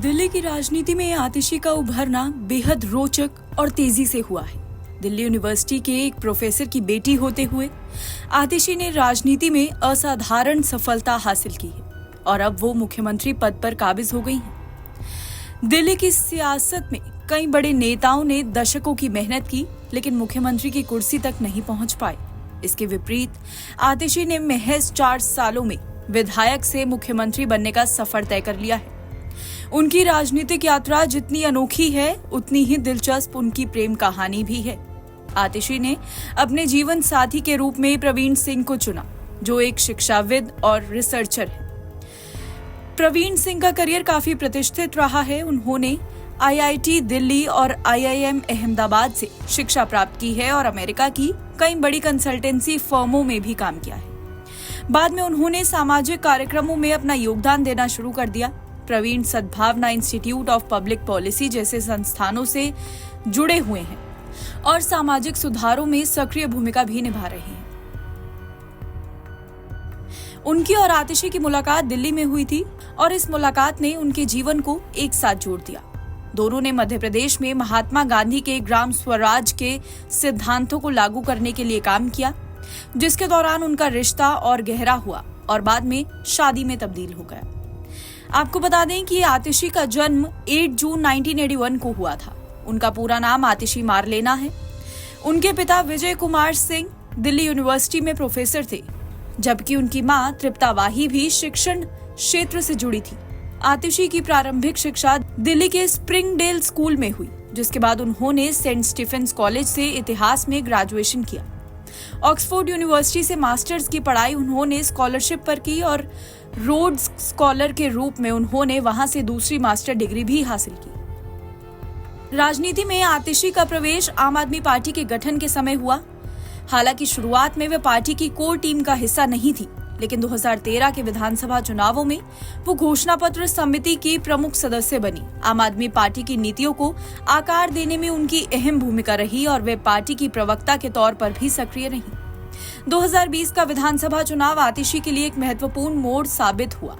दिल्ली की राजनीति में आतिशी का उभरना बेहद रोचक और तेजी से हुआ है। दिल्ली यूनिवर्सिटी के एक प्रोफेसर की बेटी होते हुए आतिशी ने राजनीति में असाधारण सफलता हासिल की है और अब वो मुख्यमंत्री पद पर काबिज हो गई हैं। दिल्ली की सियासत में कई बड़े नेताओं ने दशकों की मेहनत की, लेकिन मुख्यमंत्री की कुर्सी तक नहीं पहुंच पाए। इसके विपरीत आतिशी ने महज 4 सालों में विधायक से मुख्यमंत्री बनने का सफर तय कर लिया है। उनकी राजनीतिक यात्रा जितनी अनोखी है, उतनी ही दिलचस्प उनकी प्रेम कहानी भी है। आतिशी ने अपने जीवन साथी के रूप में प्रवीण सिंह को चुना, जो एक शिक्षाविद और रिसर्चर है। प्रवीण सिंह का करियर काफी प्रतिष्ठित रहा है। उन्होंने IIT दिल्ली और IIM अहमदाबाद से शिक्षा प्राप्त की है और अमेरिका की कई बड़ी कंसल्टेंसी फर्मों में भी काम किया है। बाद में उन्होंने सामाजिक कार्यक्रमों में अपना योगदान देना शुरू कर दिया। प्रवीण सद्भावना इंस्टीट्यूट ऑफ पब्लिक पॉलिसी जैसे संस्थानों से जुड़े हुए हैं और सामाजिक सुधारों में सक्रिय भूमिका भी निभा रहे हैं। उनकी और आतिशी की मुलाकात दिल्ली में हुई थी और इस मुलाकात ने उनके जीवन को एक साथ जोड़ दिया। दोनों ने मध्य प्रदेश में महात्मा गांधी के ग्राम स्वराज के सिद्धांतों को लागू करने के लिए काम किया, जिसके दौरान उनका रिश्ता और गहरा हुआ और बाद में शादी में तब्दील हो गया। आपको बता दें कि आतिशी का जन्म 8 जून 1981 को हुआ था। उनका पूरा नाम आतिशी मारलेना है। उनके पिता विजय कुमार सिंह दिल्ली यूनिवर्सिटी में प्रोफेसर थे, जबकि उनकी मां तृप्ता वाही भी शिक्षण क्षेत्र से जुड़ी थी। आतिशी की प्रारंभिक शिक्षा दिल्ली के स्प्रिंगडेल स्कूल में हुई, जिसके बाद उन्होंने सेंट स्टीफेंस कॉलेज से इतिहास में ग्रेजुएशन किया। ऑक्सफोर्ड यूनिवर्सिटी से मास्टर्स की पढ़ाई उन्होंने स्कॉलरशिप पर की और रोड्स स्कॉलर के रूप में उन्होंने वहां से दूसरी मास्टर डिग्री भी हासिल की। राजनीति में आतिशी का प्रवेश आम आदमी पार्टी के गठन के समय हुआ। हालांकि शुरुआत में वे पार्टी की कोर टीम का हिस्सा नहीं थी, लेकिन 2013 के विधानसभा चुनावों में वो घोषणा पत्र समिति की प्रमुख सदस्य बनी। आम आदमी पार्टी की नीतियों को आकार देने में उनकी अहम भूमिका रही और वे पार्टी की प्रवक्ता के तौर पर भी सक्रिय रही। 2020 का विधानसभा चुनाव आतिशी के लिए एक महत्वपूर्ण मोड़ साबित हुआ,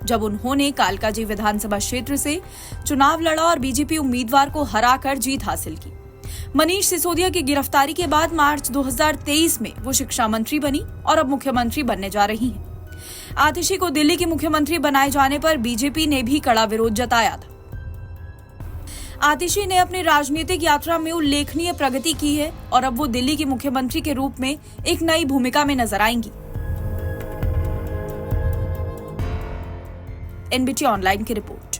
जब उन्होंने कालकाजी विधानसभा क्षेत्र से चुनाव लड़ा और बीजेपी उम्मीदवार को हराकर जीत हासिल की। मनीष सिसोदिया की गिरफ्तारी के बाद मार्च 2023 में वो शिक्षा मंत्री बनी और अब मुख्यमंत्री बनने जा रही हैं। आतिशी को दिल्ली की मुख्यमंत्री बनाए जाने पर बीजेपी ने भी कड़ा विरोध जताया था। आतिशी ने अपनी राजनीतिक यात्रा में उल्लेखनीय प्रगति की है और अब वो दिल्ली की मुख्यमंत्री के रूप में एक नई भूमिका में नजर आएंगी। NBT ऑनलाइन की रिपोर्ट।